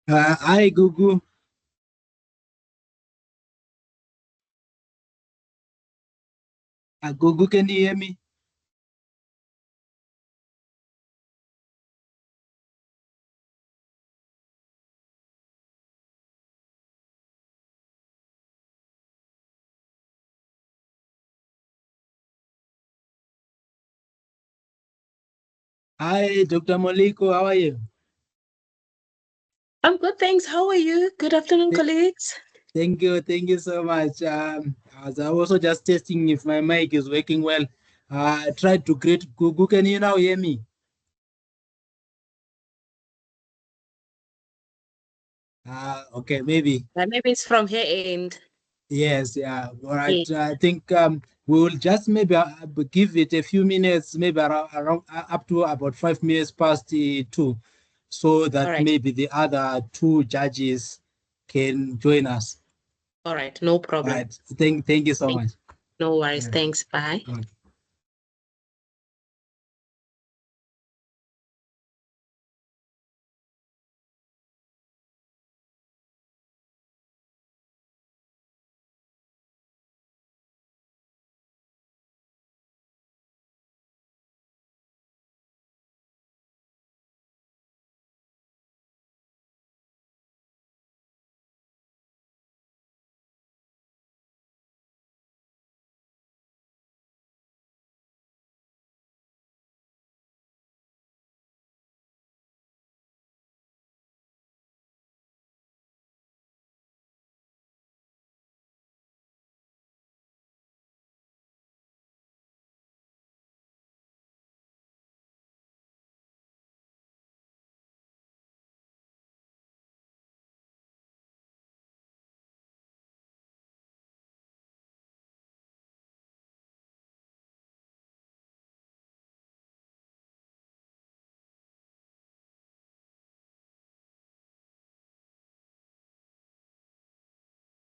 Hi, Gugu. Gugu, can you hear me? Hi, Dr. Moliko. How are you? I'm good, thanks. How are you? Good afternoon, Th- colleagues. Thank you. Thank you so much. As I was also just testing if my mic is working well. I tried to greet Gugu. Can you now hear me? Okay, maybe. Maybe it's from here end. Yes, yeah. All right. Yeah. I think we will just maybe give it a few minutes, maybe around up to about 5 minutes past 2, so All that right. maybe the other two judges can join us. All right. No All problem. right. Thank you so Thank- much. No worries. Yeah. Thanks. Bye. Okay.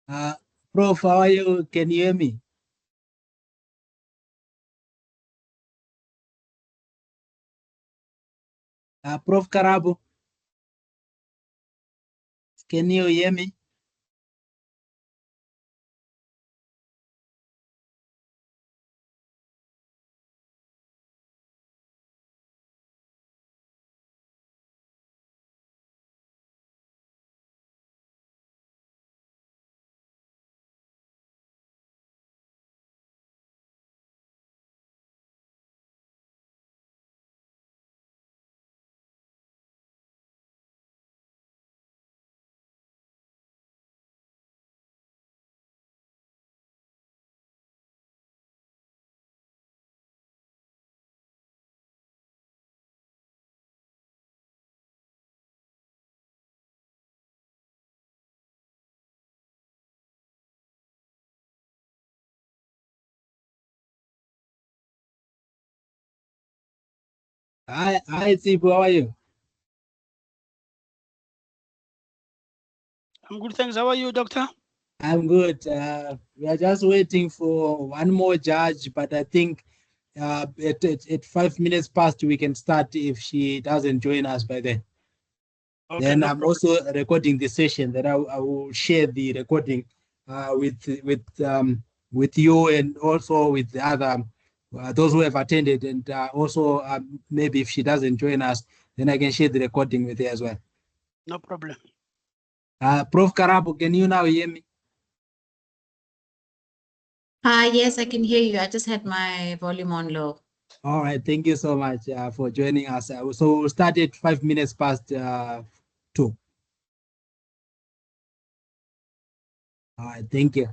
Uh, Prof, how are you? Can you hear me? Prof Karabo, can you hear me? Hi, Sibu, how are you? I'm good, thanks. How are you, doctor? I'm good. We are just waiting for one more judge, but I think at 5 minutes past we can start if she doesn't join us by then. Okay, Then no I'm problem. also recording the session. That I will share the recording with you and also with the other those who have attended, and also maybe if she doesn't join us, then I can share the recording with her as well. No problem. Prof. Karabo, can you now hear me? Yes, I can hear you. I just had my volume on low. All right, thank you so much for joining us. So we'll start at 5 minutes past 2. All right, thank you.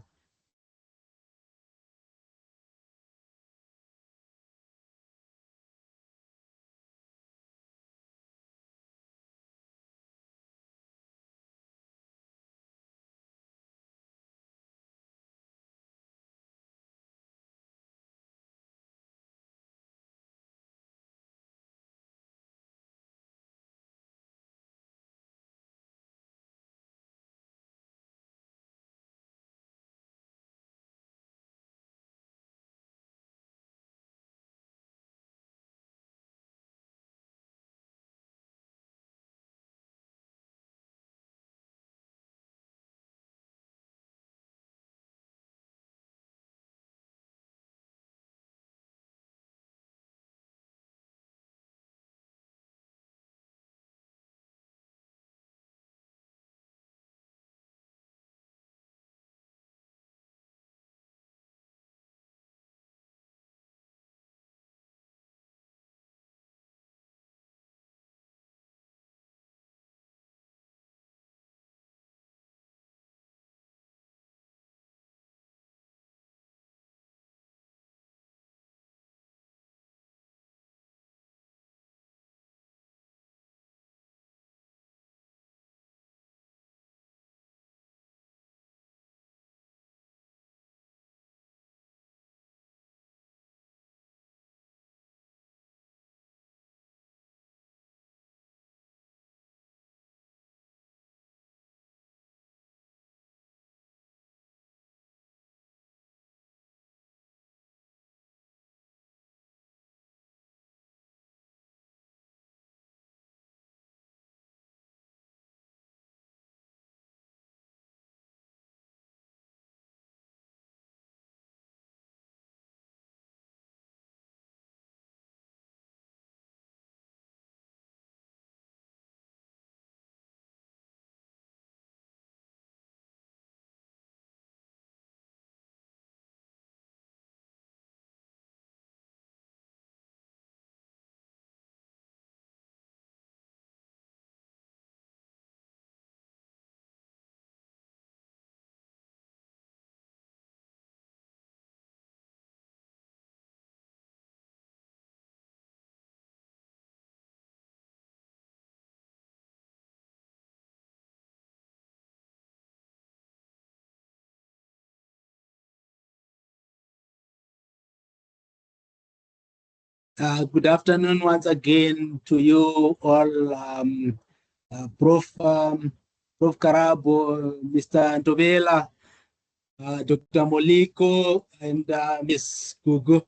Good afternoon once again to you all, Prof. Karabo, Mr. Antobela, Dr. Moliko, and Ms. Gugu.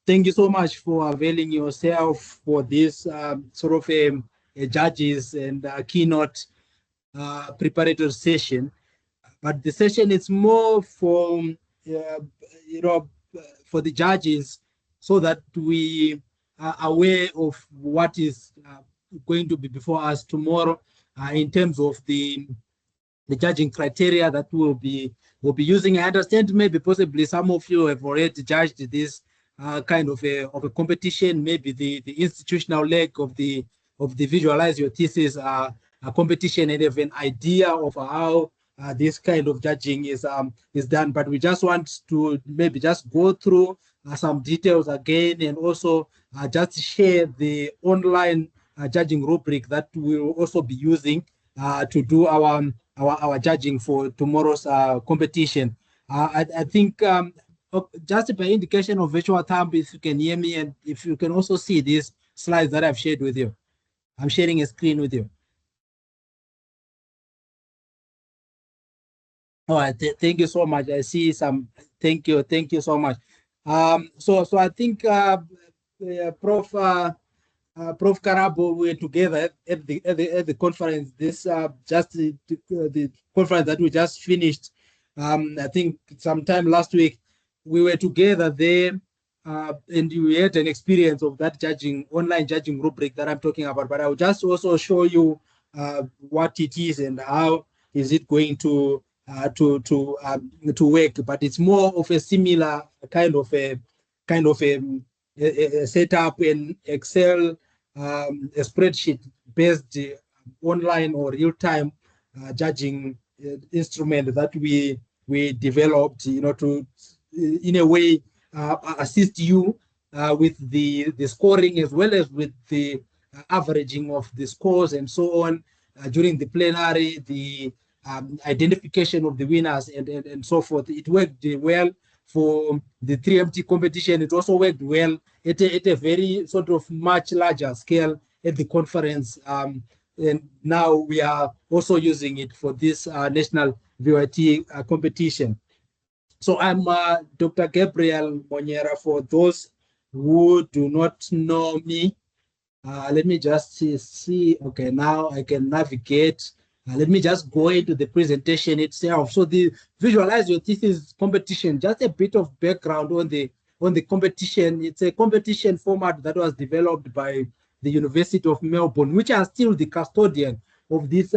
Thank you so much for availing yourself for this sort of a judges and keynote preparatory session. But the session is more for, you know, for the judges so that we are aware of what is going to be before us tomorrow in terms of the judging criteria that we'll be using. I understand maybe possibly some of you have already judged this kind of a competition, maybe the institutional leg of the visualize your thesis a competition, and have an idea of how this kind of judging is done. But we just want to maybe just go through some details again, and also just share the online judging rubric that we'll also be using to do our judging for tomorrow's competition. I think just by indication of virtual thumb, if you can hear me, and if you can also see these slides that I've shared with you. I'm sharing a screen with you. All right, thank you so much. I see some. Thank you so much. So I think Prof. Prof. Karabo, we were together at the conference. This just the conference that we just finished. I think sometime last week we were together there, and we had an experience of that online judging rubric that I'm talking about. But I will just also show you what it is and how is it going to work. But it's more of a similar kind of a setup in Excel, a spreadsheet based online or real-time judging instrument that we developed, to in a way assist you with the scoring, as well as with the averaging of the scores and so on during the plenary, the identification of the winners and so forth. It worked well for the 3MT competition. It also worked well at a very sort of much larger scale at the conference. And now we are also using it for this national VYT competition. So I'm Dr. Gabriel Monyera. For those who do not know me, let me just see. Okay, now I can navigate. Let me just go into the presentation itself. So the visualize your thesis competition, just a bit of background on the competition. It's a competition format that was developed by the University of Melbourne, which are still the custodian of this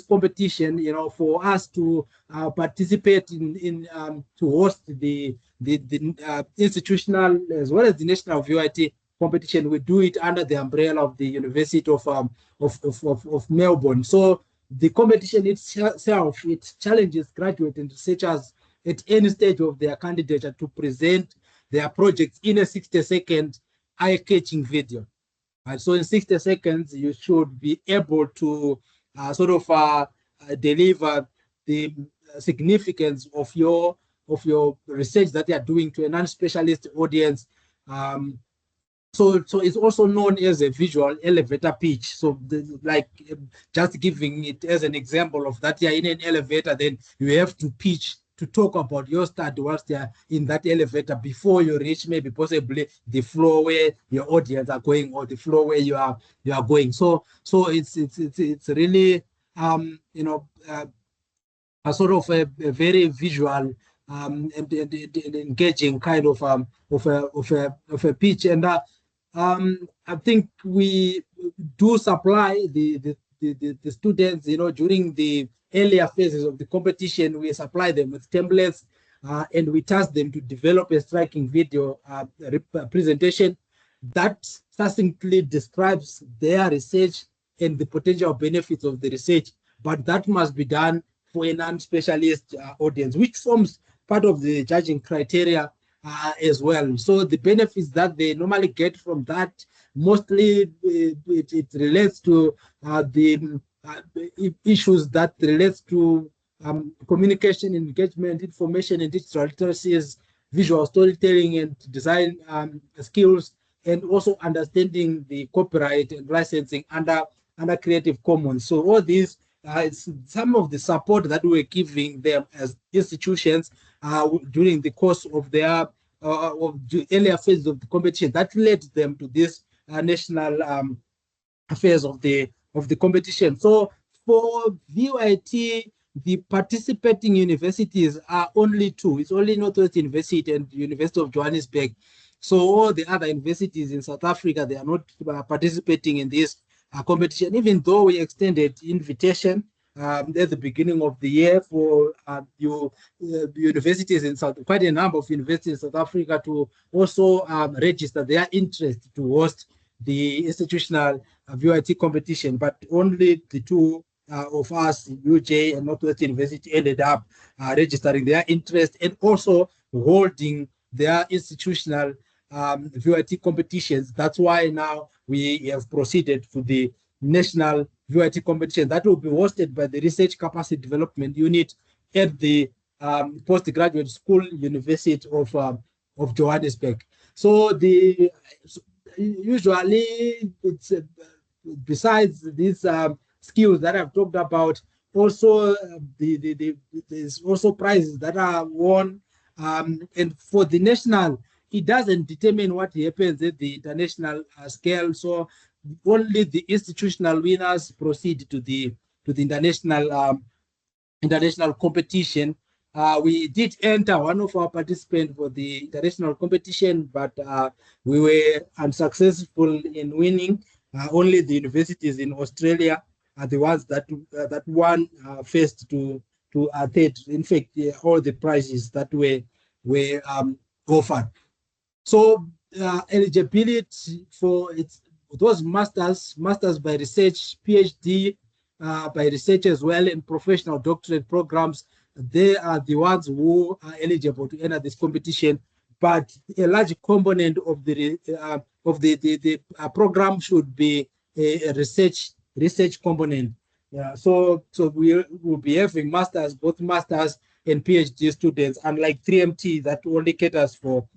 competition. For us to participate in to host the institutional as well as the national VYT competition. We do it under the umbrella of the University of Melbourne. So the competition itself, it challenges graduate and researchers at any stage of their candidature to present their projects in a 60-second eye-catching video. So in 60 seconds, you should be able to deliver the significance of your research that you are doing to a non-specialist audience. So it's also known as a visual elevator pitch. So just giving it as an example of that, you're in an elevator, then you have to pitch to talk about your study whilst they're in that elevator before you reach maybe possibly the floor where your audience are going, or the floor where you are going. So it's really a sort of a very visual and engaging kind of a pitch. And I think we do supply the students, during the earlier phases of the competition. We supply them with templates and we task them to develop a striking video presentation that succinctly describes their research and the potential benefits of the research. But that must be done for a non-specialist audience, which forms part of the judging criteria as well. So the benefits that they normally get from that, mostly it relates to the issues that relates to communication, engagement, information, and digital literacies, visual storytelling and design skills, and also understanding the copyright and licensing under Creative Commons. So all these it's some of the support that we're giving them as institutions during the course of their of the earlier phases of the competition that led them to this national affairs of the competition. So for VYT, the participating universities are only two. It's only Northwest University and University of Johannesburg. So all the other universities in South Africa, they are not participating in this competition, even though we extended invitation at the beginning of the year for universities in quite a number of universities in South Africa to also register their interest to host the institutional VYT competition, but only the two of us, UJ and Northwest University, ended up registering their interest and also holding their institutional VYT competitions. That's why now we have proceeded to the national VYT competition that will be hosted by the Research Capacity Development Unit at the Postgraduate School University of Johannesburg. So the usually it's besides these skills that I've talked about, also there's also prizes that are won, and for the national, it doesn't determine what happens at the international scale. So only the institutional winners proceed to the international competition. We did enter one of our participants for the international competition, but we were unsuccessful in winning. Only the universities in Australia are the ones that won first to third. In fact, all the prizes that were offered. So eligibility for those masters by research, PhD by research as well, and professional doctorate programs, they are the ones who are eligible to enter this competition. But a large component of the program should be a research component. Yeah, so we will be having both masters and PhD students, unlike 3MT that only caters for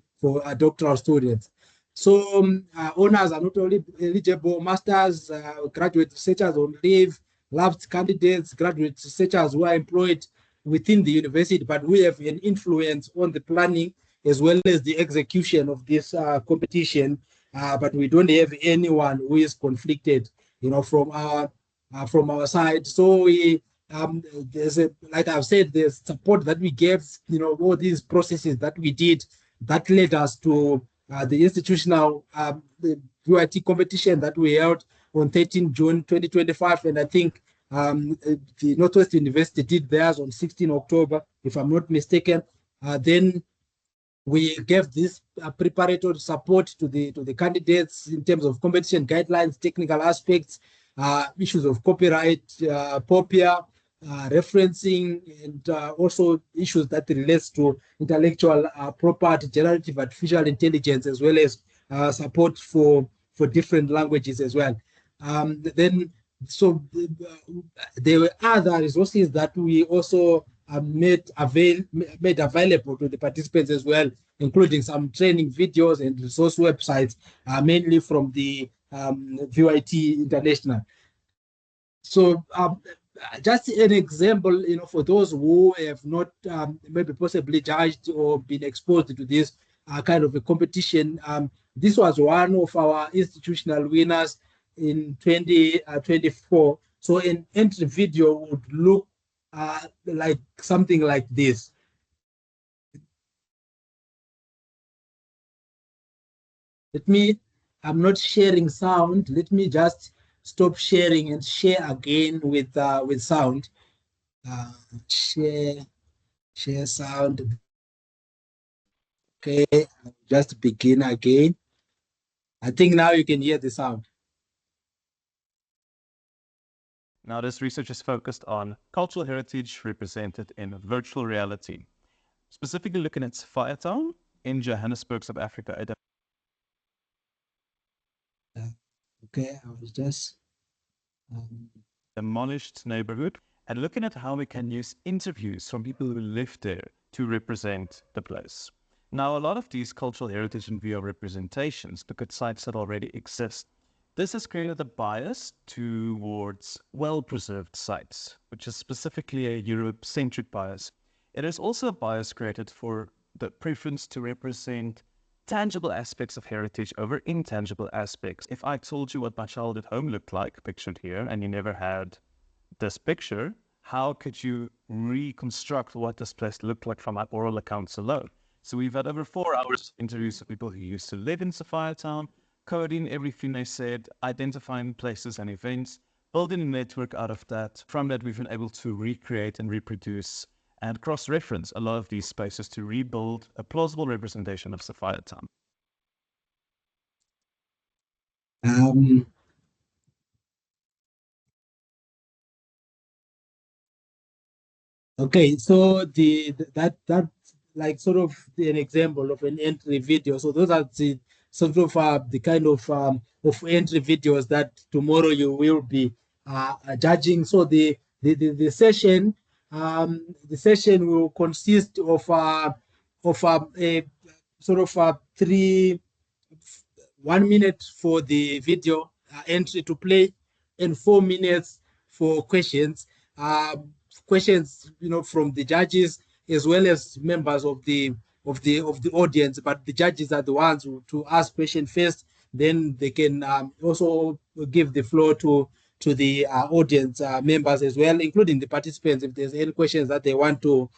doctoral students. So honors are not only eligible, masters, graduate researchers on leave, labs candidates, graduate researchers who are employed within the university, but we have an influence on the planning as well as the execution of this competition. But we don't have anyone who is conflicted, from our side. So we there's like I've said, there's support that we gave, all these processes that we did that led us to the institutional the VYT competition that we held on 13 June 2025. And I think the Northwest University did theirs on 16 October, if I'm not mistaken. Then we gave this preparatory support to the candidates in terms of competition guidelines, technical aspects, issues of copyright, POPIA, referencing, and also issues that relates to intellectual property, generative artificial intelligence, as well as support for different languages as well. There were other resources that we also made available to the participants as well, including some training videos and resource websites, mainly from the VYT International. So just an example, for those who have not maybe possibly judged or been exposed to this kind of a competition, this was one of our institutional winners in 2024. So an entry video would look like something like this. I'm not sharing sound. Let me just stop sharing and share again with sound. Share sound. Okay, just begin again. I think now you can hear the sound. Now, this research is focused on cultural heritage represented in virtual reality, specifically looking at VYT in Johannesburg, South Africa. Okay, I was just demolished neighborhood, and looking at how we can use interviews from people who live there to represent the place. Now, a lot of these cultural heritage and VR representations look at sites that already exist. This has created a bias towards well-preserved sites, which is specifically a Europe-centric bias. It is also a bias created for the preference to represent tangible aspects of heritage over intangible aspects. If I told you what my childhood home looked like, pictured here, and you never had this picture, how could you reconstruct what this place looked like from my oral accounts alone? So we've had over 4 hours of interviews with people who used to live in Sophiatown, coding everything they said, identifying places and events, building a network out of that. From that, we've been able to recreate and reproduce and cross-reference a lot of these spaces to rebuild a plausible representation of Sophiatown. Okay, so that like sort of an example of an entry video. So those are the sort of the kind of entry videos that tomorrow you will be judging. So the session will consist of a sort of 1 minute for the video entry to play and 4 minutes for questions. Questions, from the judges as well as members of the audience. But the judges are the ones to ask questions first. Then they can also give the floor to the audience members as well, including the participants, if there's any questions that they want to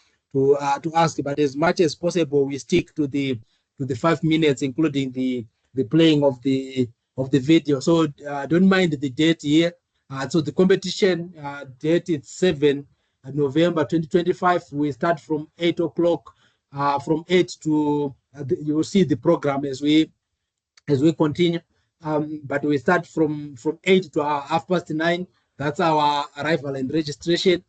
ask. But as much as possible, we stick to the 5 minutes, including the playing of the video. So don't mind the date here. So the competition date is 7 November 2025. We start from 8 o'clock. From 8 to you will see the program as we continue. But we start from 8 to 9:30. That's our arrival and registration,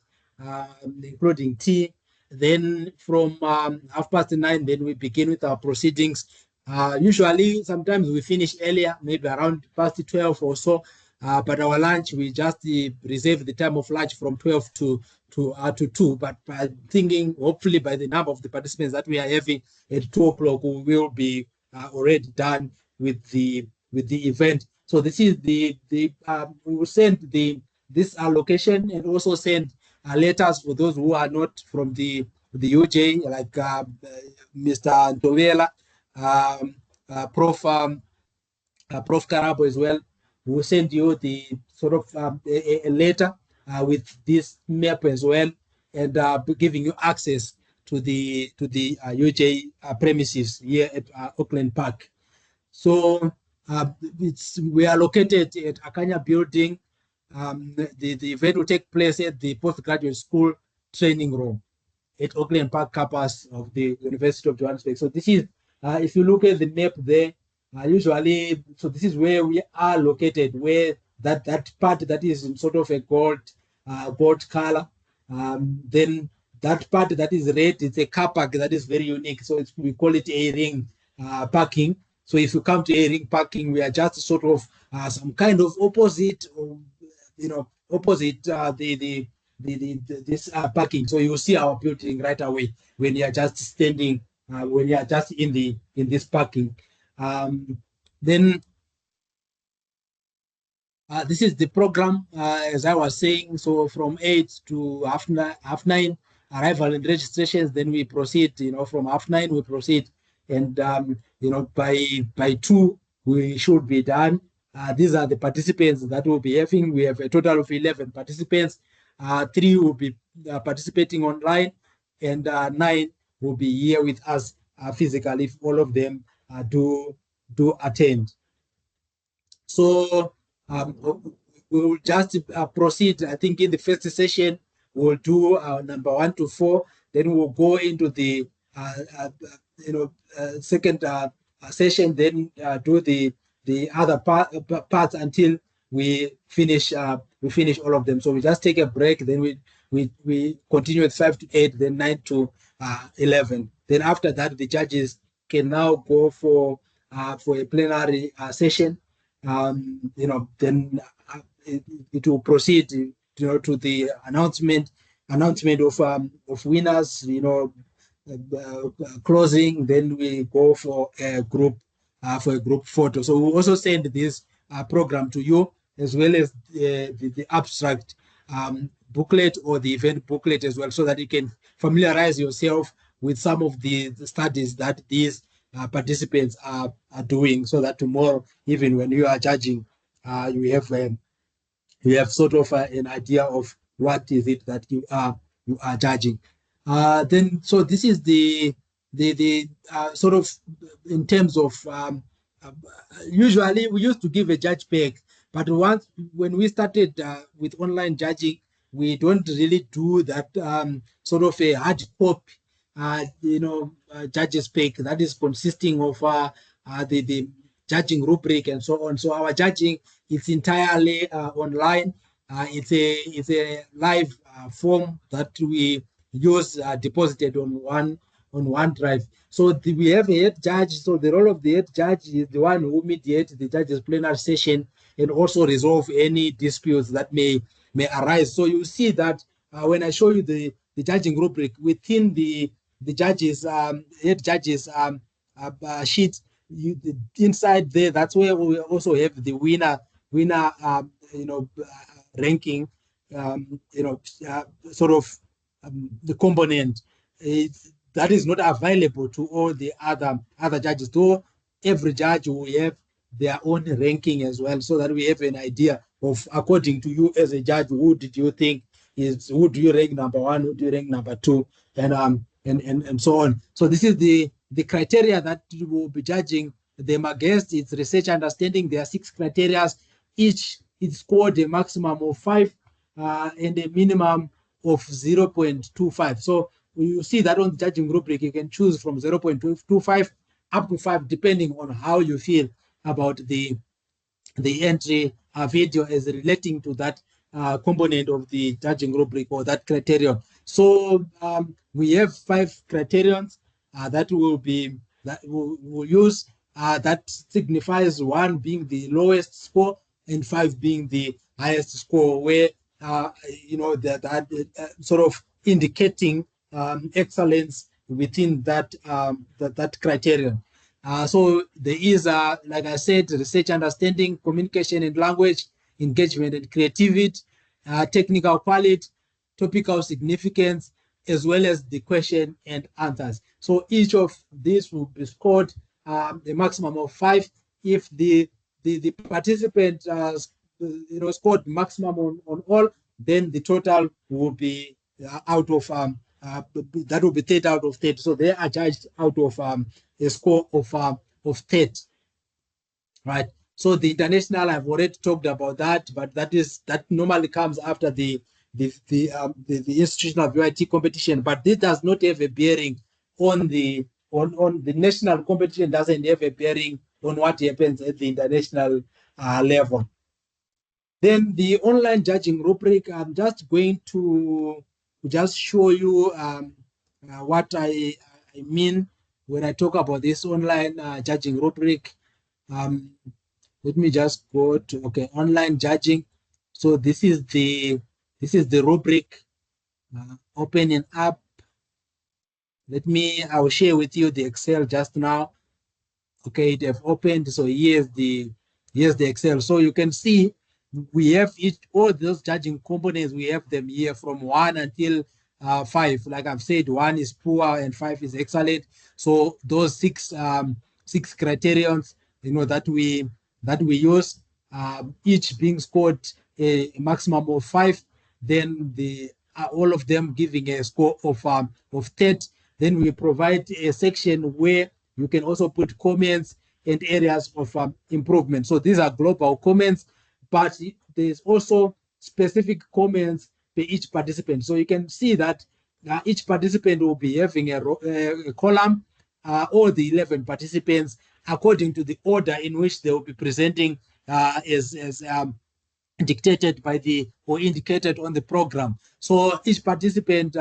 including tea. Then from 9:30, then we begin with our proceedings. Usually, sometimes we finish earlier, maybe around past 12 or so. But our lunch, we just reserve the time of lunch from 12 to 2. But I'm thinking, hopefully, by the number of the participants that we are having at 2 o'clock, we will be already done with the event. So this is we will send this location and also send letters for those who are not from the UJ, like Mr. Ntovela, Prof. Karabo as well. We'll send you the sort of a letter with this map as well, and giving you access to the UJ premises here at Auckland Park. So we are located at Akanya Building. The event will take place at the postgraduate school training room at Auckland Park campus of the University of Johannesburg. So this is, if you look at the map there, usually, so this is where we are located, where that part that is in sort of a gold color. Then that part that is red, it's a car park that is very unique. So we call it a ring parking. So if you come to a ring parking, we are just sort of some kind of opposite, opposite this parking. So you see our building right away when you are just standing, when you are just in this parking. Then this is the program, as I was saying. So from 8 to half 9, arrival and registrations. Then we proceed. From half 9 we proceed, and by 2 we should be done. These are the participants that will be having. We have a total of 11 participants. 3 will be participating online, and 9 will be here with us physically if all of them do attend. So we will just proceed. I think in the first session we'll do number 1 to 4. Then we'll go into the second session. Then do the other parts until we finish all of them. So we just take a break. Then we continue at 5 to 8. Then 9 to 11. Then after that, the judges can now go for a plenary session. Then it will proceed, to the announcement of winners, closing, then we go for a group photo. So we also send this program to you, as well as the abstract booklet or the event booklet as well, so that you can familiarize yourself with some of the studies that these participants are doing, so that tomorrow, even when you are judging, you have sort of an idea of what is it that you are judging. Then, so this is the sort of in terms of uh, usually we used to give a judge pack, but once when we started with online judging, we don't really do that sort of a hard copy, judges pack that is consisting of the judging rubric and so on. So our judging is entirely online. It's a live form that we use deposited on OneDrive. So we have a head judge. So the role of the head judge is the one who mediates the judge's plenary session and also resolve any disputes that may arise. So you see that when I show you the judging rubric within the judges head judges sheet, inside there, that's where we also have the winner ranking, sort of the component that is not available to all the other judges. Though every judge will have their own ranking as well, so that we have an idea of, according to you as a judge, who do you rank number one, who do you rank number two, and so on. So this is the criteria that you will be judging them against. It's research understanding. There are 6 criteria. Each is scored a maximum of 5 and a minimum of 0.25. So you see that on the judging rubric, you can choose from 0.25 up to 5, depending on how you feel about the entry video as relating to that component of the judging rubric or that criterion. So we have 5 criterions that we'll use. That signifies 1 being the lowest score and 5 being the highest score, where that sort of indicating excellence within that criterion. So there is, like I said, research understanding, communication and language, engagement and creativity, technical quality, topical significance, as well as the question and answers. So each of these will be scored a maximum of 5. If the participant scored maximum on all, then the total will be out of that will be 30 out of 30. So they are judged out of a score of 30, right? So the international, I've already talked about that, but that normally comes after the institutional VYT competition. But this does not have a bearing on the national competition. Doesn't have a bearing on what happens at the international level. Then the online judging rubric, I'm just going to just show you what I mean when I talk about this online judging rubric. Let me just go to online judging. So this is the rubric. Opening up. I will share with you the Excel just now. Okay, it have opened. So here's the Excel. So you can see we have all those judging components. We have them here from 1 until 5. Like I've said, 1 is poor and 5 is excellent. So those 6 criterions, that we use, each being scored a maximum of 5. Then all of them giving a score of 30. Then we provide a section where you can also put comments and areas of improvement. So these are global comments, but there's also specific comments for each participant. So you can see that each participant will be having a column, all the 11 participants, according to the order in which they will be presenting as dictated by or indicated on the program. So each participant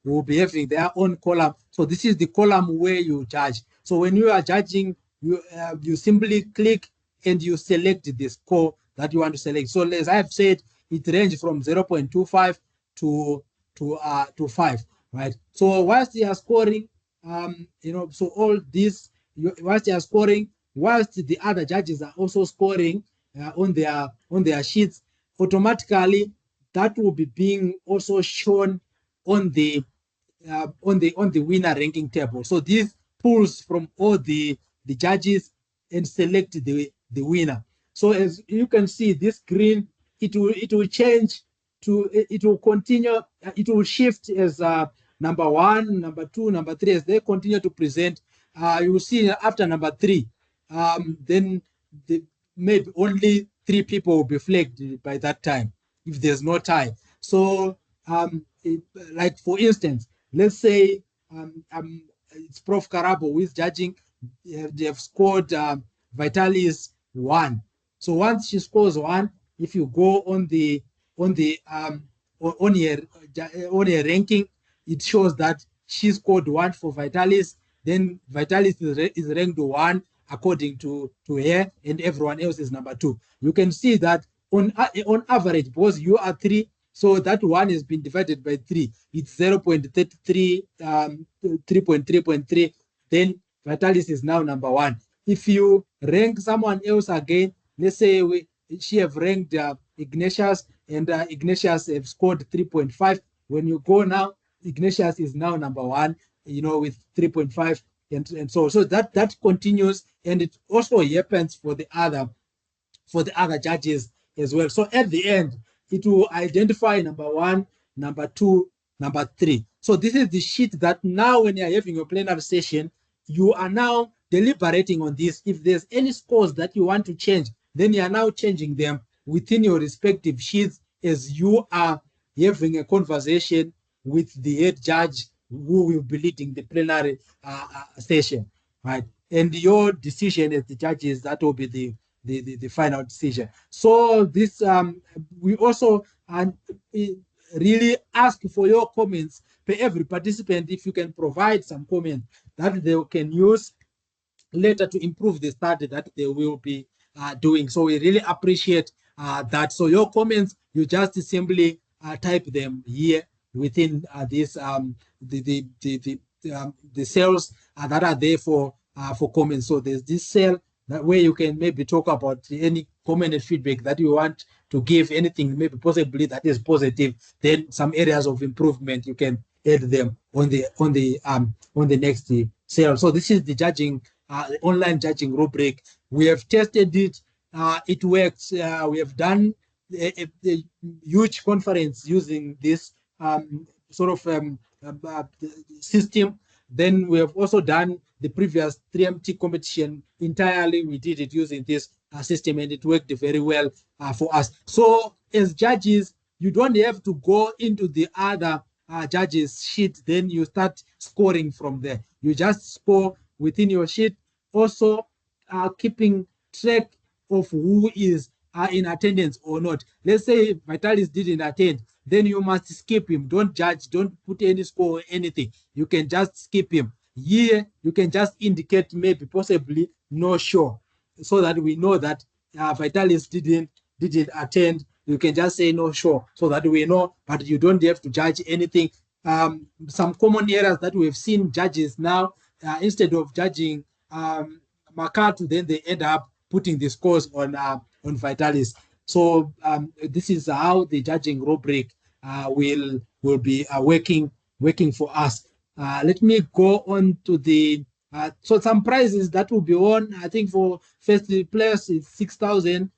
will be having their own column. So this is the column where you judge. So when you are judging, you simply click and you select the score that you want to select. So as I've said, it ranges from 0.25 to 5, right? So whilst you are scoring, so all these, whilst they are scoring, whilst the other judges are also scoring on their sheets, automatically that will be being also shown on the winner ranking table. So this pulls from all the judges and select the winner. So as you can see, this green, it will change to, it will continue, it will shift as number 1, number 2, number 3, as they continue to present. You will see after number 3, then maybe only 3 people will be flagged by that time if there's no tie. So like for instance, let's say it's Prof. Karabo who is judging. They have scored Vitalis 1. So once she scores 1, if you go on your ranking, it shows that she scored 1 for Vitalis. Then Vitalis is ranked 1 according to her, and everyone else is number 2. You can see that on average, because you are 3, so that 1 has been divided by 3. It's 0.33, 3.3.3. Then Vitalis is now number 1. If you rank someone else again, let's say she have ranked Ignatius, and Ignatius have scored 3.5. When you go now, Ignatius is now number 1, with 3.5, and so that continues, and it also happens for the other judges as well. So at the end, it will identify number 1, number 2, number 3. So this is the sheet that now when you're having your plenary session, you are now deliberating on this. If there's any scores that you want to change, then you are now changing them within your respective sheets as you are having a conversation with the head judge who will be leading the plenary session, right? And your decision as the judges, that will be the final decision. So this we also really ask for your comments per every participant. If you can provide some comment that they can use later to improve the study that they will be doing. So we really appreciate that. So your comments, you just simply type them here within this the cells that are there for comments. So there's this cell that way you can maybe talk about any comment and feedback that you want to give, anything maybe possibly that is positive. Then some areas of improvement you can add them on the next cell. So this is the judging, the online judging rubric. We have tested it. It works. We have done a huge conference using this system. Then we have also done the previous 3MT competition entirely. We did it using this system, and it worked very well for us. So as judges, you don't have to go into the other judges' sheet, then you start scoring from there. You just score within your sheet. Also, keeping track of who is in attendance or not. Let's say Vitalis didn't attend, then you must skip him. Don't judge, don't put any score or anything. You can just skip him. Here, you can just indicate maybe possibly no show, so that we know that Vitalis didn't attend. You can just say no show, so that we know, but you don't have to judge anything. Some common errors that we've seen judges now, instead of judging Makatu, then they end up putting the scores on Vitalis. So this is how the judging rubric will be working for us. Let me go on to the so some prizes that will be won. I think for first place it's 6,000.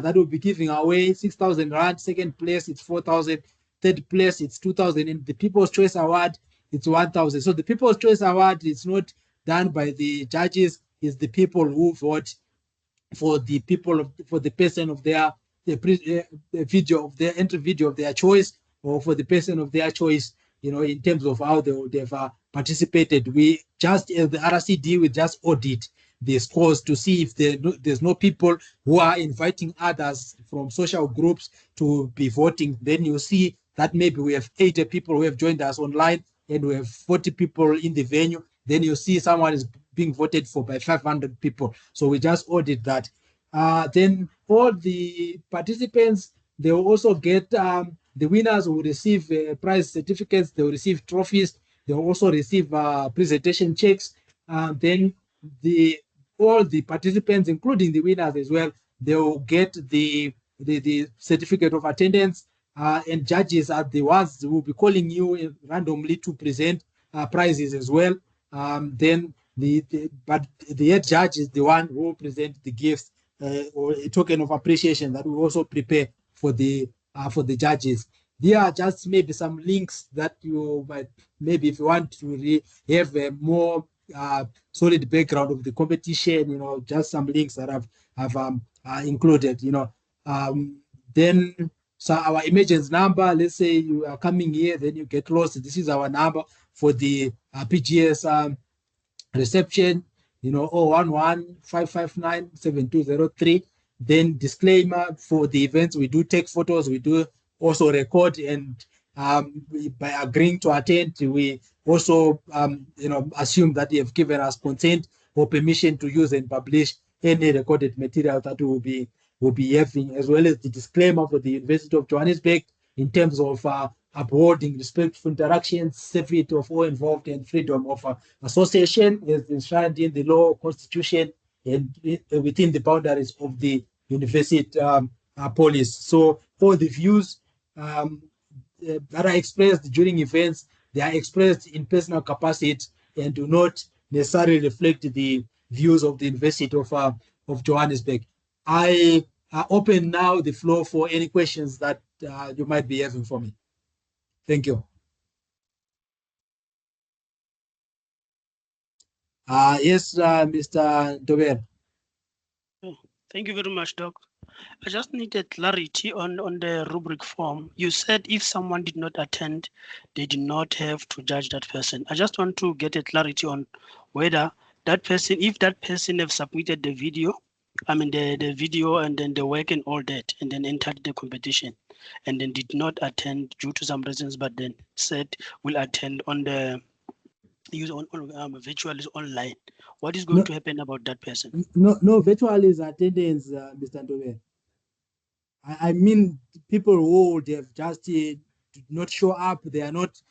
That will be giving away 6,000 rand. Second place it's 4,000. Third place it's 2,000. And the People's Choice Award it's 1,000. So the People's Choice Award is not done by the judges. It's the people who vote for the person of their video of their entry video of their choice, or for the person of their choice, in terms of how they've participated. We just, as the RCD, we just audit the scores to see if there's no people who are inviting others from social groups to be voting. Then you see that maybe we have 80 people who have joined us online, and we have 40 people in the venue. Then you see someone is being voted for by 500 people. So we just audit that. Then all the participants, they will also get, the winners will receive prize certificates, they will receive trophies, They'll also receive presentation checks. Then all the participants, including the winners as well, they will get the certificate of attendance. And judges are the ones who will be calling you randomly to present prizes as well. Then but the head judge is the one who will present the gifts or a token of appreciation that we also prepare for the judges. There are just maybe some links that you might, maybe if you want to have a more solid background of the competition, just some links that I've included, then so our emergency number, let's say you are coming here, then you get lost. This is our number for the PGS reception, 011-559-7203. Then disclaimer, for the events, we do take photos, we do also record, and by agreeing to attend, we also assume that you have given us consent or permission to use and publish any recorded material that we will be having, as well as the disclaimer for the University of Johannesburg in terms of upholding respectful interactions, safety of all involved, and freedom of association as enshrined in the law, constitution, and within the boundaries of the university policy. So all the views that are expressed during events, they are expressed in personal capacity and do not necessarily reflect the views of the University of Johannesburg. I open now the floor for any questions that you might be having for me. Thank you. Yes, Mr. Dober. Thank you very much, Doc. I just needed clarity on the rubric form. You said if someone did not attend, they did not have to judge that person. I just want to get a clarity on whether that person, if that person have submitted the video, the video and then the work and all that, and then entered the competition, and then did not attend due to some reasons, but then said will attend on the use on virtual is online. What is going to happen about that person? No, virtual is attendance, Mr. Dober. I mean, people who they have just did not show up. They are not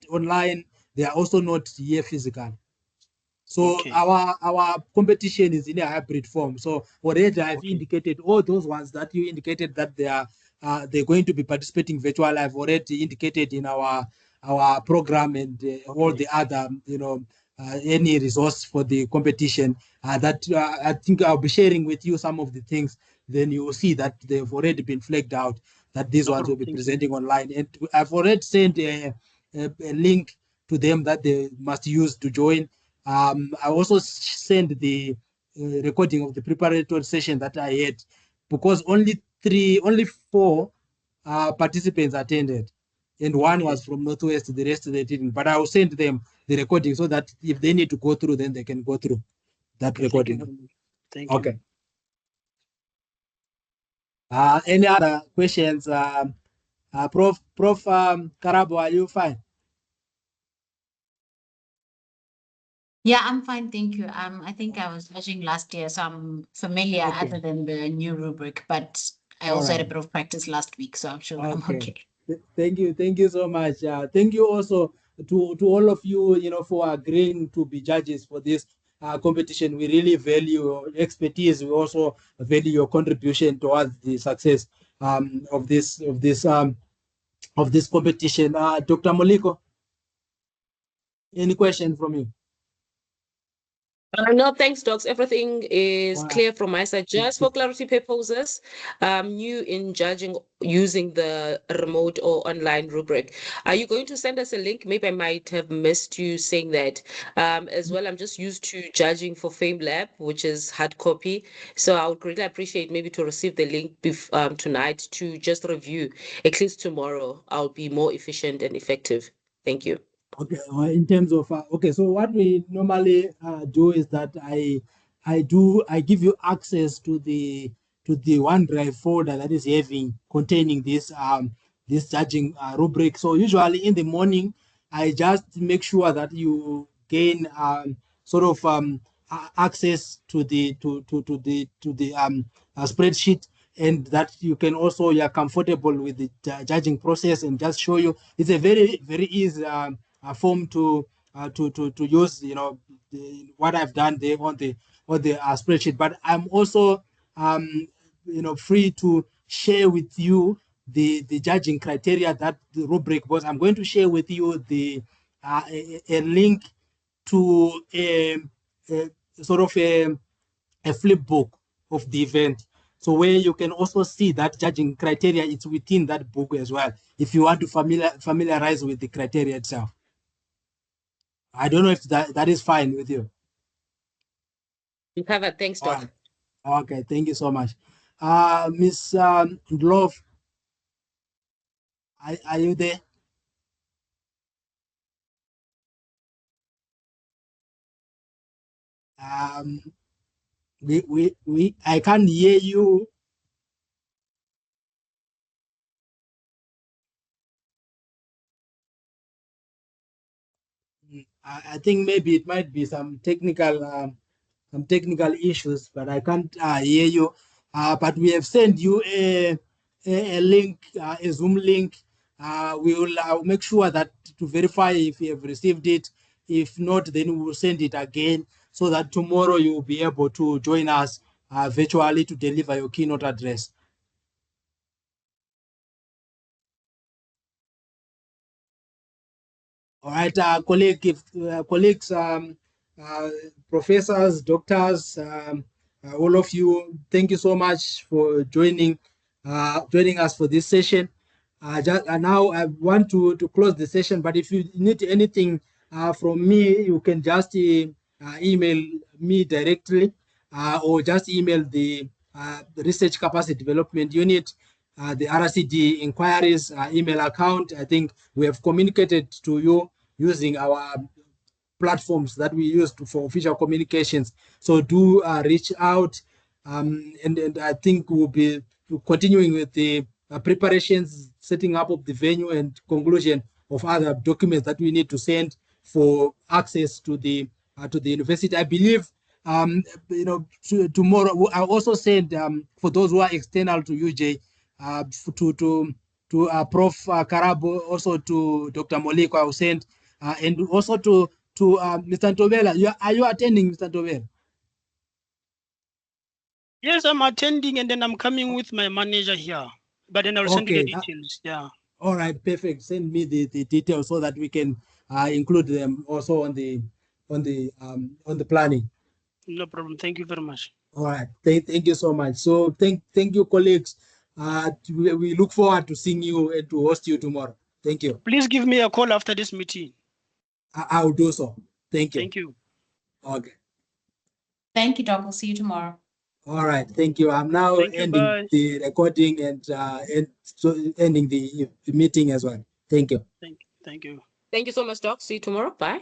online. They are also not here physical. So Okay. our competition is in a hybrid form. So already I've indicated all those ones that you indicated that they're going to be participating virtual. I've already indicated in our program and all the other any resource for the competition that I think I'll be sharing with you some of the things. Then you will see that they've already been flagged out that these ones will be presenting online. And I've already sent a link to them that they must use to join. I also sent the recording of the preparatory session that I had, because only 4 participants attended, and one was from Northwest, the rest they didn't. But I will send them the recording so that if they need to go through, then they can go through that recording. Thank you. Okay. Any other questions? Prof. Karabo, are you fine? Yeah, I'm fine, thank you. I think I was watching last year, so I'm familiar other than the new rubric, but I also had a bit of practice last week, so I'm sure I'm okay. Thank you so much. Thank you also to all of you, for agreeing to be judges for this competition. We really value your expertise. We also value your contribution towards the success of this competition. Dr. Moliko, any question from you? No, thanks, docs. Everything is clear from my side. Just for clarity purposes, new in judging using the remote or online rubric. Are you going to send us a link? Maybe I might have missed you saying that. As well, I'm just used to judging for FameLab, which is hard copy. So I would greatly appreciate maybe to receive the link tonight to just review. At least tomorrow, I'll be more efficient and effective. Thank you. Okay, in terms of so what we normally do is that I give you access to the OneDrive folder that is containing this judging rubric. So usually in the morning, I just make sure that you gain access to the spreadsheet, and that you can also, you're comfortable with the judging process, and just show you. It's a very, very easy form to use, what I've done there on the spreadsheet. But I'm also free to share with you the judging criteria, that the rubric was. I'm going to share with you the a link to a sort of a flip book of the event. So where you can also see that judging criteria, it's within that book as well, if you want to familiarize with the criteria itself. I don't know if that is fine with you. You covered. Thanks, Doc. Right. Okay, thank you so much. Miss Glove, are you there? I can't hear you. I think maybe it might be some technical issues, but I can't hear you. But we have sent you a link, a Zoom link. We will make sure that to verify if you have received it. If not, then we will send it again, so that tomorrow you will be able to join us virtually to deliver your keynote address. All right, colleagues, professors, doctors, all of you, thank you so much for joining us for this session. Now I want to close the session, but if you need anything from me, you can just email me directly, or just email the Research Capacity Development Unit, the RCD inquiries email account. I think we have communicated to you using our platforms that we use for official communications. So do reach out, and I think we'll be continuing with the preparations, setting up of the venue, and conclusion of other documents that we need to send for access to the university. I believe tomorrow I also send for those who are external to UJ, to Prof. Karabo, also to Dr. Moliko, I will send, and also to Mr. Ntovela. Are you attending, Mr. Ntovela? Yes, I'm attending, and then I'm coming with my manager here. But then I'll send you the details. Yeah. All right, perfect. Send me the details so that we can include them also on the planning. No problem. Thank you very much. All right. Thank you so much. So thank you, colleagues. We look forward to seeing you and to host you tomorrow. Thank you. Please give me a call after this meeting. I will do so. Thank you. Thank you. Okay. Thank you, Doc. We'll see you tomorrow. All right. Thank you. I'm now ending the recording and so ending the meeting as well. Thank you. Thank you. Thank you so much, Doc. See you tomorrow. Bye.